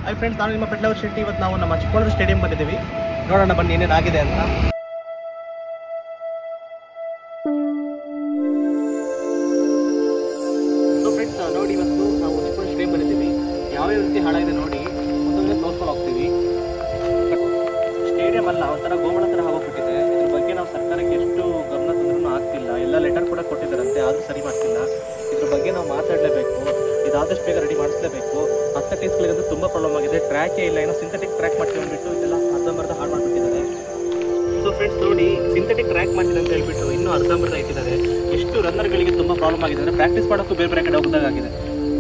Hi friends, ನಾನು ನಿಮ್ಮ ಪೆಟ್ಲವರ್ ಶೆಟ್ಟಿ. ಇವತ್ತು ನಾವು ನಮ್ಮ ಚಿಕ್ಕಮಗಳೂರು ಸ್ಟೇಡಿಯಂ ಬಂದಿದ್ದೀವಿ. ನೋಡೋಣ ಬನ್ನಿ ಏನೇನಾಗಿದೆ ಅಂತ. ಸೊ ಫ್ರೆಂಡ್ಸ್, ನೋಡಿ ಇವತ್ತು ನಾವು ಚಿಕ್ಕಮಗಳೂರು ಸ್ಟೇಡಿಯಂ ಬಂದಿದ್ದೀವಿ. ಯಾವ್ಯಾವ ರೀತಿ ಹಾಳಾಗಿದೆ ನೋಡಿ ಮೊದಲನೇ ತೋರಿಸ್ಕೊಂಡು ಹೋಗ್ತೀವಿ. ಸ್ಟೇಡಿಯಂ ಅಲ್ಲ, ಒಂಥರ ಗೋಮಳ ಥರ ಆಗೋಗ್ಬಿಟ್ಟಿದೆ. ಇದ್ರ ಬಗ್ಗೆ ನಾವು ಸರ್ಕಾರಕ್ಕೆ ಎಷ್ಟು ಗಮನ ತಂದ್ರೂ ಆಗ್ತಿಲ್ಲ. ಎಲ್ಲ ಲೆಟರ್ ಕೂಡ ಕೊಟ್ಟಿದ್ದಾರಂತೆ, ಆದರೂ ಸರಿ ಮಾಡ್ತಿಲ್ಲ. ಇದ್ರ ಬಗ್ಗೆ ನಾವು ಮಾತಾಡಲೇಬೇಕು. ಇದಾದಷ್ಟು ಬೇಗ ರೆಡಿ ಮಾಡಿಸಲೇಬೇಕು. ಅಥ್ಲೆಟಿಕ್ಸ್ಗಳಿಗಂತೂ ತುಂಬ ಪ್ರಾಬ್ಲಮ್ ಆಗಿದೆ. ಟ್ರ್ಯಾಕೇ ಇಲ್ಲ, ಏನೋ ಸಿಂಥೆಟಿಕ್ ಟ್ರ್ಯಾಕ್ ಮಾಡ್ತೀವಿ ಅಂದ್ಬಿಟ್ಟು ಇದೆಲ್ಲ ಅರ್ಧಂಬರ್ಧ ಹಾಳು ಮಾಡಿಬಿಟ್ಟಿದ್ದಾರೆ. ಸೊ ಫ್ರೆಂಡ್ಸ್ ನೋಡಿ, ಸಿಂಥೆಟಿಕ್ ಟ್ರ್ಯಾಕ್ ಮಾಡ್ತಿದೆ ಅಂತ ಹೇಳ್ಬಿಟ್ಟು ಇನ್ನೂ ಅರ್ಧಂಬರ್ಧ ಇಟ್ಟಿದ್ದಾರೆ. ಎಷ್ಟು ರನ್ನರ್ಗಳಿಗೆ ತುಂಬ ಪ್ರಾಬ್ಲಮ್ ಆಗಿದೆ ಅಂದರೆ ಪ್ರಾಕ್ಟೀಸ್ ಮಾಡೋಕ್ಕೂ ಬೇರೆ ಬೇರೆ ಕಡೆ ಹೋಗೋದಾಗಿದೆ.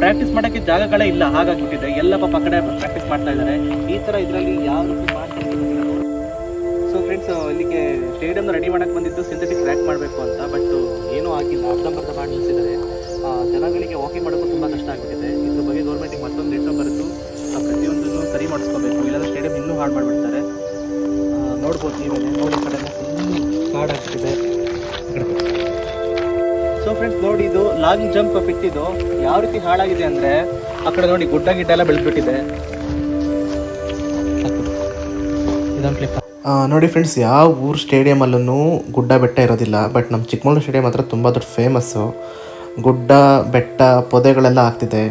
ಪ್ರಾಕ್ಟೀಸ್ ಮಾಡೋಕ್ಕೆ ಜಾಗಗಳೇ ಇಲ್ಲ, ಹಾಗಾಗಿಬಿಟ್ಟಿದೆ. ಎಲ್ಲ ಪಾಪ ಕಡೆ ಪ್ರಾಕ್ಟೀಸ್ ಮಾಡ್ತಾ ಇದ್ದಾರೆ. ಈ ಥರ ಇದರಲ್ಲಿ ಯಾವ ರೀತಿ ಮಾಡ್ತಾರೆ. ಸೊ ಫ್ರೆಂಡ್ಸ್, ಇಲ್ಲಿಗೆ ಸ್ಟೇಡಿಯಂನ ರೆಡಿ ಮಾಡೋಕ್ಕೆ ಬಂದಿದ್ದು ಸಿಂಥೆಟಿಕ್ ಟ್ರ್ಯಾಕ್ ಮಾಡಬೇಕು ಅಂತ. ಬಟ್ ಏನೂ ಆಗಿಲ್ಲ, ಅರ್ಧಂಬರ್ಧ ಮಾಡಿ ನಿಲ್ಲಿಸಿದ್ದಾರೆ. ಜನಗಳಿಗೆ ವಾಕಿಂಗ್ ಮಾಡೋಕ್ಕೂ ತುಂಬ ಕಷ್ಟ ಆಗಿಬಿಟ್ಟಿದೆ. ಇದ್ರ ಬಗ್ಗೆ ಗೌರ್ಮೆಂಟಿಗೆ ಮತ್ತೊಂದು ಲೆಟರ್ ಬರೆದು ಪ್ರತಿಯೊಂದನ್ನು ಸರಿ ಮಾಡಿಸ್ಕೋಬೇಕು, ಇಲ್ಲಾಂದರೆ ಸ್ಟೇಡಿಯಂ ಇನ್ನೂ ಹಾಳು ಮಾಡಿಬಿಡ್ತಾರೆ. ನೋಡ್ಬೋದು ನೀವೇ, ನೋಡಿ ಕಡೆ ಕಾಡಾಗ್ತಿದೆ. ಸೊ ಫ್ರೆಂಡ್ಸ್ ನೋಡಿ, ಇದು ಲಾಂಗ್ ಜಂಪ್ ಬಿಟ್ಟಿದ್ದು ಯಾವ ರೀತಿ ಹಾಳಾಗಿದೆ ಅಂದರೆ ಆ ಕಡೆ ನೋಡಿ ಗುಡ್ಡ ಗಿಡ್ಡ ಎಲ್ಲ ಬೆಳೆದ್ಬಿಟ್ಟಿದೆ. ಇದೊಂದು ಕ್ಲಿಪ್ ನೋಡಿ ಫ್ರೆಂಡ್ಸ್, ಯಾವ ಊರು ಸ್ಟೇಡಿಯಮಲ್ಲೂ ಗುಡ್ಡ ಬೆಟ್ಟ ಇರೋದಿಲ್ಲ. ಬಟ್ ನಮ್ಮ ಚಿಕ್ಕಮಗಳೂರು ಸ್ಟೇಡಿಯಂ ಹತ್ರ ತುಂಬ ದೊಡ್ಡ ಫೇಮಸ್ಸು. ಗುಡ್ಡ ಬೆಟ್ಟ ಪೊದೆಗಳೆಲ್ಲ ಆಗ್ತಿದೆ.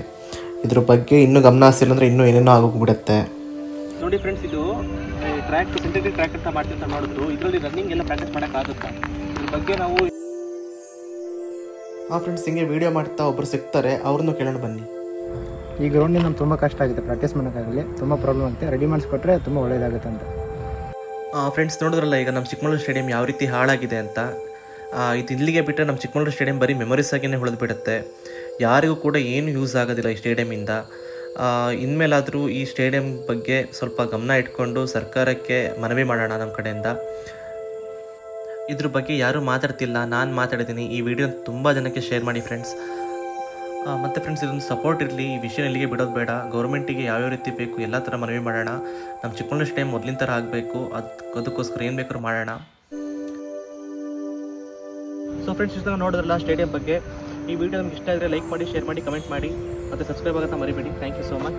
ಇದ್ರ ಬಗ್ಗೆ ಇನ್ನೂ ಗಮನ ಹರಿಸಿಲ್ಲ ಅಂದರೆ ಇನ್ನೂ ಏನೇನೋ ಆಗೋಗ್ಬಿಡುತ್ತೆ. ನೋಡಿ ಫ್ರೆಂಡ್ಸ್, ಇದು ಟ್ರ್ಯಾಕ್ ಸಿಂಥೆಟಿಕ್ ಟ್ರ್ಯಾಕ್ ಅಂತ ಮಾಡ್ತೀವಿ ಅಂತ ನೋಡಿದ್ರು. ಇದರಲ್ಲಿ ರನ್ನಿಂಗ್ ಎಲ್ಲ ಪ್ರಾಕ್ಟೀಸ್ ಮಾಡೋಕ್ಕಾಗುತ್ತಾ? ಇದ್ರ ಬಗ್ಗೆ ನಾವು ಫ್ರೆಂಡ್ಸ್, ಹಿಂಗೆ ವೀಡಿಯೋ ಮಾಡ್ತಾ ಒಬ್ಬರು ಸಿಗ್ತಾರೆ, ಅವ್ರನ್ನೂ ಕೇಳೋಣ ಬನ್ನಿ. ಈ ಗ್ರೌಂಡಿಗೆ ನಮ್ಗೆ ತುಂಬ ಕಷ್ಟ ಆಗಿದೆ, ಪ್ರಾಕ್ಟೀಸ್ ಮಾಡೋಕ್ಕಾಗಲಿ ತುಂಬ ಪ್ರಾಬ್ಲಮ್ ಆಗುತ್ತೆ. ರೆಡಿ ಮಾಡಿಸ್ಕೊಟ್ರೆ ತುಂಬ ಒಳ್ಳೆಯದಾಗುತ್ತೆ ಅಂತ. ಫ್ರೆಂಡ್ಸ್ ನೋಡಿದ್ರಲ್ಲ ಈಗ ನಮ್ಮ ಚಿಕ್ಕಮಗಳೂರು ಸ್ಟೇಡಿಯಂ ಯಾವ ರೀತಿ ಹಾಳಾಗಿದೆ ಅಂತ. ಇದು ಇಲ್ಲಿಗೆ ಬಿಟ್ಟರೆ ನಮ್ಮ ಚಿಕ್ಕಮಗಳೂರು ಸ್ಟೇಡಿಯಂ ಬರೀ ಮೆಮೊರೀಸ್ ಆಗಿಯೇ ಉಳಿದ್ಬಿಡುತ್ತೆ. ಯಾರಿಗೂ ಕೂಡ ಏನು ಯೂಸ್ ಆಗೋದಿಲ್ಲ ಈ ಸ್ಟೇಡಿಯಮಿಂದ. ಇನ್ಮೇಲಾದರೂ ಈ ಸ್ಟೇಡಿಯಂ ಬಗ್ಗೆ ಸ್ವಲ್ಪ ಗಮನ ಇಟ್ಕೊಂಡು ಸರ್ಕಾರಕ್ಕೆ ಮನವಿ ಮಾಡೋಣ ನಮ್ಮ ಕಡೆಯಿಂದ. ಇದ್ರ ಬಗ್ಗೆ ಯಾರೂ ಮಾತಾಡ್ತಿಲ್ಲ, ನಾನು ಮಾತಾಡಿದ್ದೀನಿ. ಈ ವಿಡಿಯೋ ತುಂಬ ಜನಕ್ಕೆ ಶೇರ್ ಮಾಡಿ ಫ್ರೆಂಡ್ಸ್. ಮತ್ತು ಫ್ರೆಂಡ್ಸ್, ಇದೊಂದು ಸಪೋರ್ಟ್ ಇರಲಿ. ಈ ವಿಷಯ ಇಲ್ಲಿಗೆ ಬಿಡೋದು ಬೇಡ. ಗೌರ್ಮೆಂಟಿಗೆ ಯಾವ್ಯಾವ ರೀತಿ ಬೇಕು ಎಲ್ಲ ಥರ ಮನವಿ ಮಾಡೋಣ. ನಮ್ಮ ಚಿಕ್ಕಮಗಳೂರು ಸ್ಟೇಡಿಯಂ ಮೊದಲಿನ ಥರ ಆಗಬೇಕು. ಅದಕ್ಕೋಸ್ಕರ ಏನು ಬೇಕಾದ್ರೂ ಮಾಡೋಣ. ಸೊ ಫ್ರೆಂಡ್ಸ್, ಇಷ್ಟ ನೋಡಿದ್ರಲ್ಲ ಸ್ಟೇಡಿಯಂ ಬಗ್ಗೆ. ಈ ವಿಡಿಯೋ ನಿಮ್ಗೆ ಇಷ್ಟ ಆದರೆ ಲೈಕ್ ಮಾಡಿ, ಶೇರ್ ಮಾಡಿ, ಕಮೆಂಟ್ ಮಾಡಿ, ಮತ್ತು ಸಬ್ಸ್ಕ್ರೈಬ್ ಆಗೋದನ್ನ ಮರಿಬೇಡಿ. Thank you so much.